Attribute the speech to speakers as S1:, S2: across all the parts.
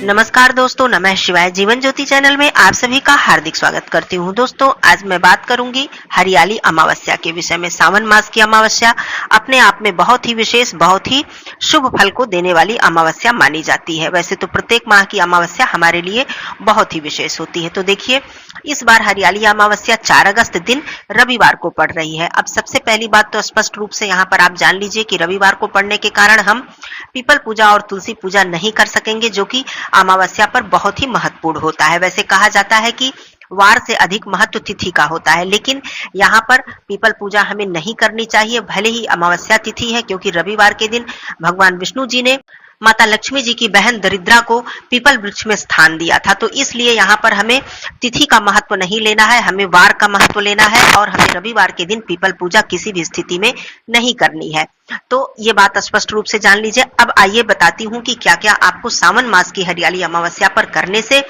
S1: नमस्कार दोस्तों, नमः शिवाय। जीवन ज्योति चैनल में आप सभी का हार्दिक स्वागत करती हूँ। दोस्तों, आज मैं बात करूंगी हरियाली अमावस्या के विषय में। सावन मास की अमावस्या अपने आप में बहुत ही विशेष, बहुत ही शुभ फल को देने वाली अमावस्या मानी जाती है। वैसे तो प्रत्येक माह की अमावस्या हमारे लिए बहुत ही विशेष होती है। तो देखिए, इस बार हरियाली अमावस्या 4 अगस्त दिन रविवार को पड़ रही है। अब सबसे पहली बात तो स्पष्ट रूप से यहाँ पर आप जान लीजिए कि रविवार को पड़ने के कारण हम पीपल पूजा और तुलसी पूजा नहीं कर सकेंगे, जो कि अमावस्या पर बहुत ही महत्वपूर्ण होता है। वैसे कहा जाता है कि वार से अधिक महत्व तिथि का होता है, लेकिन यहाँ पर पीपल पूजा हमें नहीं करनी चाहिए, भले ही अमावस्या तिथि है, क्योंकि रविवार के दिन भगवान विष्णु जी ने माता लक्ष्मी जी की बहन दरिद्रा को पीपल वृक्ष में स्थान दिया था। तो इसलिए यहाँ पर हमें तिथि का महत्व नहीं लेना है, हमें वार का महत्व लेना है और हमें रविवार के दिन पीपल पूजा किसी भी स्थिति में नहीं करनी है। तो ये बात स्पष्ट रूप से जान लीजिए। अब आइए बताती हूँ कि क्या क्या आपको सावन मास की हरियाली अमावस्या पर करने से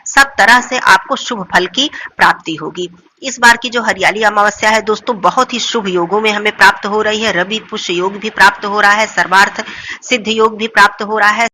S1: सब तरह से आपको शुभ फल की प्राप्ति होगी। इस बार की जो हरियाली अमावस्या है दोस्तों, बहुत ही शुभ योगों में हमें प्राप्त हो रही है। रवि पुष्य योग भी प्राप्त हो रहा है, सर्वार्थ सिद्ध योग भी प्राप्त हो रहा है,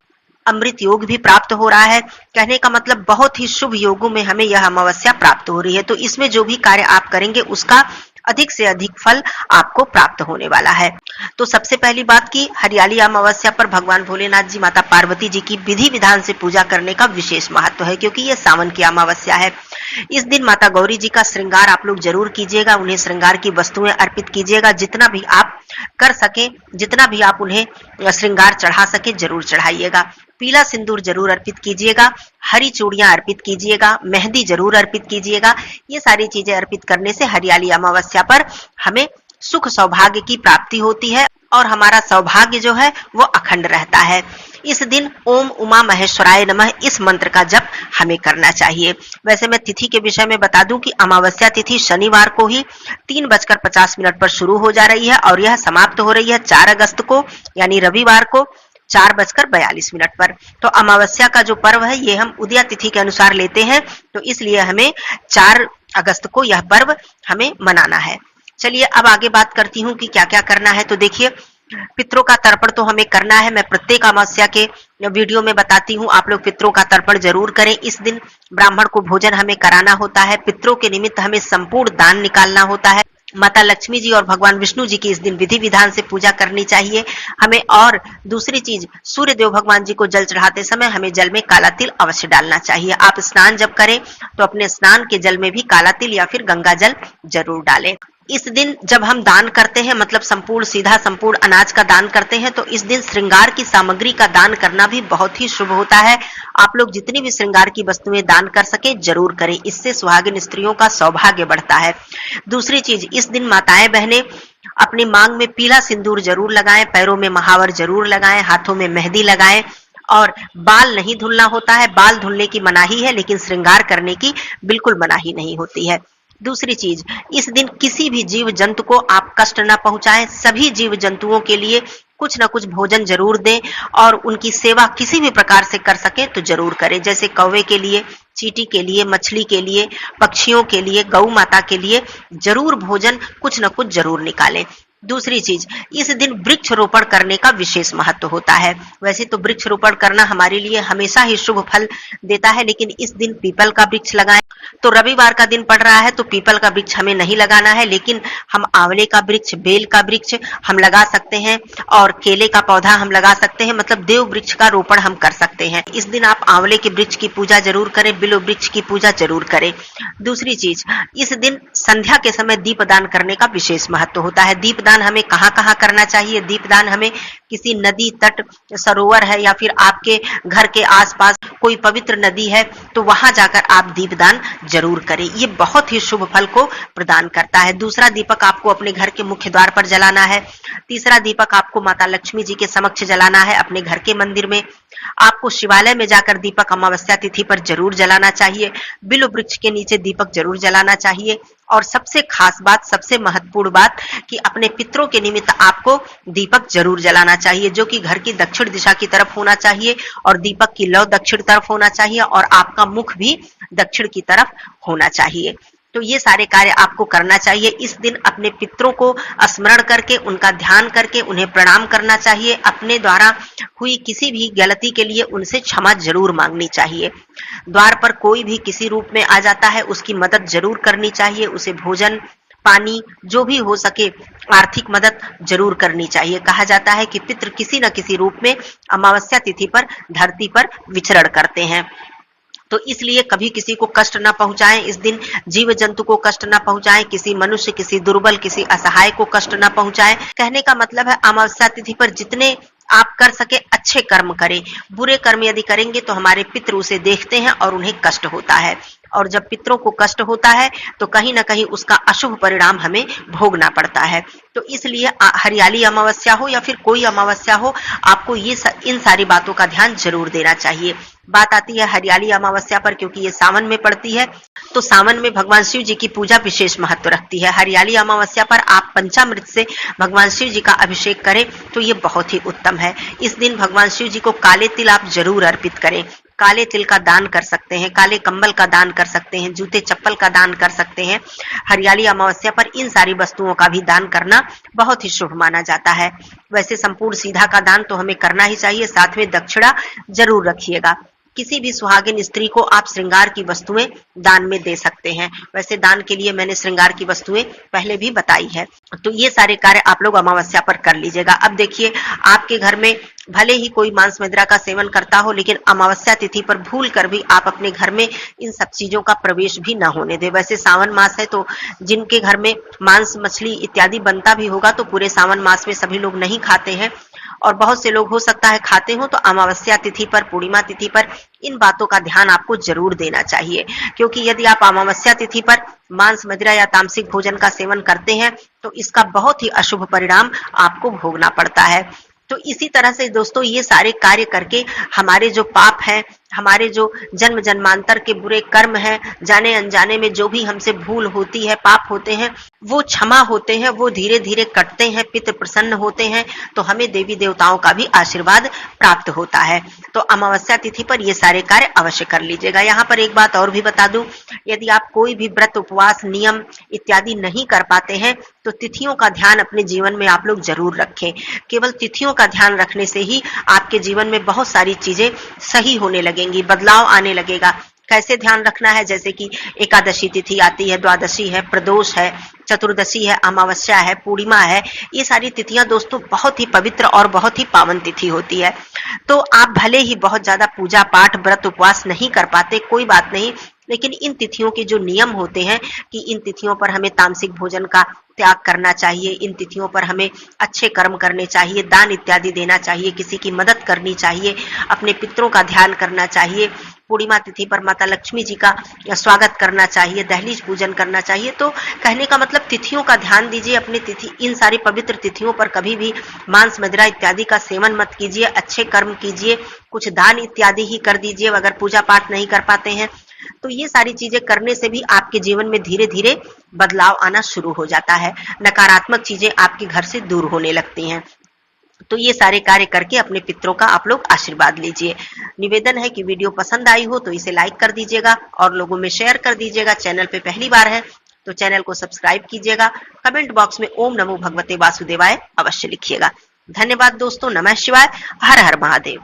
S1: अमृत योग भी प्राप्त हो रहा है। कहने का मतलब बहुत ही शुभ योगों में हमें यह अमावस्या प्राप्त हो रही है। तो इसमें जो भी कार्य आप करेंगे उसका अधिक से अधिक फल आपको प्राप्त होने वाला है। तो सबसे पहली बात की हरियाली अमावस्या पर भगवान भोलेनाथ जी, माता पार्वती जी की विधि विधान से पूजा करने का विशेष महत्व है, क्योंकि यह सावन की अमावस्या है। इस दिन माता गौरी जी का श्रृंगार आप लोग जरूर कीजिएगा, उन्हें श्रृंगार की वस्तुएं अर्पित कीजिएगा। जितना भी आप कर सके, जितना भी आप उन्हें श्रृंगार चढ़ा सके जरूर चढ़ाइएगा। पीला सिंदूर जरूर अर्पित कीजिएगा, हरी चूड़ियां अर्पित कीजिएगा, मेहंदी जरूर अर्पित कीजिएगा। ये सारी चीजें अर्पित करने से हरियाली अमावस्या पर हमें सुख सौभाग्य की प्राप्ति होती है और हमारा सौभाग्य जो है वो अखंड रहता है। इस दिन ओम उमा महेश्वराय नमः इस मंत्र का जप हमें करना चाहिए। वैसे मैं तिथि के विषय में बता दूं कि अमावस्या तिथि शनिवार को ही 3:50 पर शुरू हो जा रही है और यह समाप्त हो रही है 4 अगस्त को, यानी रविवार को 4:42 पर। तो अमावस्या का जो पर्व है ये हम उदया तिथि के अनुसार लेते हैं, तो इसलिए हमें 4 अगस्त को यह पर्व हमें मनाना है। चलिए अब आगे बात करती हूँ कि क्या क्या करना है। तो देखिए, पितरों का तर्पण तो हमें करना है। मैं प्रत्येक अमावस्या के वीडियो में बताती हूँ, आप लोग पितरों का तर्पण जरूर करें। इस दिन ब्राह्मण को भोजन हमें कराना होता है। पितरों के निमित्त हमें संपूर्ण दान निकालना होता है। माता लक्ष्मी जी और भगवान विष्णु जी की इस दिन विधि विधान से पूजा करनी चाहिए हमें। और दूसरी चीज, सूर्य देव भगवान जी को जल चढ़ाते समय हमें जल में काला तिल अवश्य डालना चाहिए। आप स्नान जब करें तो अपने स्नान के जल में भी काला तिल या फिर गंगा जल जरूर डालें। इस दिन जब हम दान करते हैं, मतलब संपूर्ण अनाज का दान करते हैं, तो इस दिन श्रृंगार की सामग्री का दान करना भी बहुत ही शुभ होता है। आप लोग जितनी भी श्रृंगार की वस्तुएं दान कर सके जरूर करें, इससे सुहागिन स्त्रियों का सौभाग्य बढ़ता है। दूसरी चीज, इस दिन माताएं बहनें अपनी मांग में पीला सिंदूर जरूर लगाएं, पैरों में महावर जरूर लगाएं, हाथों में मेहंदी लगाएं और बाल नहीं धुलना होता है। बाल धुलने की मनाही है, लेकिन श्रृंगार करने की बिल्कुल मनाही नहीं होती है। दूसरी चीज, इस दिन किसी भी जीव जंतु को आप कष्ट न पहुंचाएं। सभी जीव जंतुओं के लिए कुछ न कुछ भोजन जरूर दें और उनकी सेवा किसी भी प्रकार से कर सकें तो जरूर करें। जैसे कौवे के लिए, चींटी के लिए, मछली के लिए, पक्षियों के लिए, गौ माता के लिए जरूर भोजन कुछ न कुछ जरूर निकालें। दूसरी चीज, इस दिन वृक्ष रोपण करने का विशेष महत्व होता है। वैसे तो वृक्ष रोपण करना हमारे लिए हमेशा ही शुभ फल देता है, लेकिन इस दिन पीपल का वृक्ष लगाएं। तो रविवार का दिन पड़ रहा है तो पीपल का वृक्ष हमें नहीं लगाना है, लेकिन हम आंवले का वृक्ष, बेल का वृक्ष हम लगा सकते हैं और केले का पौधा हम लगा सकते हैं। मतलब देव वृक्ष का रोपण हम कर सकते हैं। इस दिन आप आंवले के वृक्ष की पूजा जरूर करें, बिल्व वृक्ष की पूजा जरूर करें। दूसरी चीज, इस दिन संध्या के समय दीपदान करने का विशेष महत्व होता है। दीपदान हमें कहाँ कहाँ करना चाहिए? दीपदान हमें किसी नदी तट, सरोवर है या फिर आपके घर के आसपास कोई पवित्र नदी है तो वहां जाकर आप दीपदान जरूर करें। ये बहुत ही शुभ फल को प्रदान करता है। दूसरा दीपक आपको अपने घर के मुख्य द्वार पर जलाना है। तीसरा दीपक आपको माता लक्ष्मी जी के समक्ष जलाना है अपने घर के मंदिर में। आपको शिवालय में जाकर दीपक अमावस्या तिथि पर जरूर जलाना चाहिए। बिल्व वृक्ष के नीचे दीपक जरूर जलाना चाहिए। और सबसे खास बात, सबसे महत्वपूर्ण बात कि अपने पितरों के निमित्त आपको दीपक जरूर जलाना चाहिए, जो कि घर की दक्षिण दिशा की तरफ होना चाहिए और दीपक की लौ दक्षिण तरफ होना चाहिए और आपका मुख भी दक्षिण की तरफ होना चाहिए। तो ये सारे कार्य आपको करना चाहिए। इस दिन अपने पितरों को स्मरण करके, उनका ध्यान करके उन्हें प्रणाम करना चाहिए। अपने द्वारा हुई किसी भी गलती के लिए उनसे क्षमा जरूर मांगनी चाहिए। द्वार पर कोई भी किसी रूप में आ जाता है, उसकी मदद जरूर करनी चाहिए। उसे भोजन, पानी, जो भी हो सके आर्थिक मदद जरूर करनी चाहिए। कहा जाता है कि पितृ किसी न किसी रूप में अमावस्या तिथि पर धरती पर विचरण करते हैं, तो इसलिए कभी किसी को कष्ट ना पहुंचाएं। इस दिन जीव जंतु को कष्ट ना पहुंचाएं, किसी मनुष्य, किसी दुर्बल, किसी असहाय को कष्ट ना पहुंचाएं। कहने का मतलब है अमावस्या तिथि पर जितने आप कर सके अच्छे कर्म करें। बुरे कर्म यदि करेंगे तो हमारे पितृ उसे देखते हैं और उन्हें कष्ट होता है, और जब पितरों को कष्ट होता है तो कहीं ना कहीं उसका अशुभ परिणाम हमें भोगना पड़ता है। तो इसलिए हरियाली अमावस्या हो या फिर कोई अमावस्या हो, आपको इन सारी बातों का ध्यान जरूर देना चाहिए। बात आती है हरियाली अमावस्या पर, क्योंकि ये सावन में पड़ती है, तो सावन में भगवान शिव जी की पूजा विशेष महत्व रखती है। हरियाली अमावस्या पर आप पंचामृत से भगवान शिव जी का अभिषेक करें तो ये बहुत ही उत्तम है। इस दिन भगवान शिव जी को काले तिल आप जरूर अर्पित करें। काले तिल का दान कर सकते हैं, काले कंबल का दान कर सकते हैं, जूते चप्पल का दान कर सकते हैं। हरियाली अमावस्या पर इन सारी वस्तुओं का भी दान करना बहुत ही शुभ माना जाता है। वैसे संपूर्ण सीधा का दान तो हमें करना ही चाहिए, साथ में दक्षिणा जरूर रखिएगा। किसी भी सुहागिन स्त्री को आप श्रृंगार की वस्तुएं दान में दे सकते हैं। वैसे दान के लिए मैंने श्रृंगार की वस्तुएं पहले भी बताई है। तो ये सारे कार्य आप लोग अमावस्या पर कर लीजिएगा। अब देखिए, आपके घर में भले ही कोई मांस मदिरा का सेवन करता हो, लेकिन अमावस्या तिथि पर भूल कर भी आप अपने घर में इन सब चीजों का प्रवेश भी न होने दे। वैसे सावन मास है, तो जिनके घर में मांस, मछली इत्यादि बनता भी होगा तो पूरे सावन मास में सभी लोग नहीं खाते हैं, और बहुत से लोग हो सकता है खाते हो। तो अमावस्या तिथि पर, पूर्णिमा तिथि पर इन बातों का ध्यान आपको जरूर देना चाहिए, क्योंकि यदि आप अमावस्या तिथि पर मांस, मदिरा या तामसिक भोजन का सेवन करते हैं तो इसका बहुत ही अशुभ परिणाम आपको भोगना पड़ता है। तो इसी तरह से दोस्तों, ये सारे कार्य करके हमारे जो पाप हैं, हमारे जो जन्म जन्मांतर के बुरे कर्म हैं, जाने अनजाने में जो भी हमसे भूल होती है, पाप होते हैं, वो क्षमा होते हैं, वो धीरे धीरे कटते हैं, पितृ प्रसन्न होते हैं, तो हमें देवी देवताओं का भी आशीर्वाद प्राप्त होता है। तो अमावस्या तिथि पर ये सारे कार्य अवश्य कर लीजिएगा। यहाँ पर एक बात और भी बता दूं, यदि आप कोई भी व्रत, उपवास, नियम इत्यादि नहीं कर पाते हैं तो तिथियों का ध्यान अपने जीवन में आप लोग जरूर रखें। केवल तिथियों का ध्यान रखने से ही आपके जीवन में बहुत सारी चीजें सही होने लगेंगी, बदलाव आने लगेगा। कैसे ध्यान रखना है? जैसे कि एकादशी तिथि आती है, द्वादशी है, प्रदोष है, चतुर्दशी है, अमावस्या है, पूर्णिमा है। ये सारी तिथियां दोस्तों बहुत ही पवित्र और बहुत ही पावन तिथि होती है। तो आप भले ही बहुत ज्यादा पूजा पाठ, व्रत, उपवास नहीं कर पाते, कोई बात नहीं, लेकिन इन तिथियों के जो नियम होते हैं कि इन तिथियों पर हमें तामसिक भोजन का त्याग करना चाहिए, इन तिथियों पर हमें अच्छे कर्म करने चाहिए, दान इत्यादि देना चाहिए, किसी की मदद करनी चाहिए, अपने पितरों का ध्यान करना चाहिए, पूर्णिमा तिथि पर माता लक्ष्मी जी का स्वागत करना चाहिए, दहलीज पूजन करना चाहिए। तो कहने का मतलब तिथियों का ध्यान दीजिए। अपनी तिथि, इन सारी पवित्र तिथियों पर कभी भी मांस, मदिरा इत्यादि का सेवन मत कीजिए, अच्छे कर्म कीजिए, कुछ दान इत्यादि ही कर दीजिए अगर पूजा पाठ नहीं कर पाते हैं। तो ये सारी चीजें करने से भी आपके जीवन में धीरे धीरे बदलाव आना शुरू हो जाता है, नकारात्मक चीजें आपके घर से दूर होने लगती हैं। तो ये सारे कार्य करके अपने पितरों का आप लोग आशीर्वाद लीजिए। निवेदन है कि वीडियो पसंद आई हो तो इसे लाइक कर दीजिएगा और लोगों में शेयर कर दीजिएगा। चैनल पे पहली बार है तो चैनल को सब्सक्राइब कीजिएगा। कमेंट बॉक्स में ओम नमो भगवते वासुदेवाय अवश्य लिखिएगा। धन्यवाद दोस्तों। नमः शिवाय। हर हर महादेव।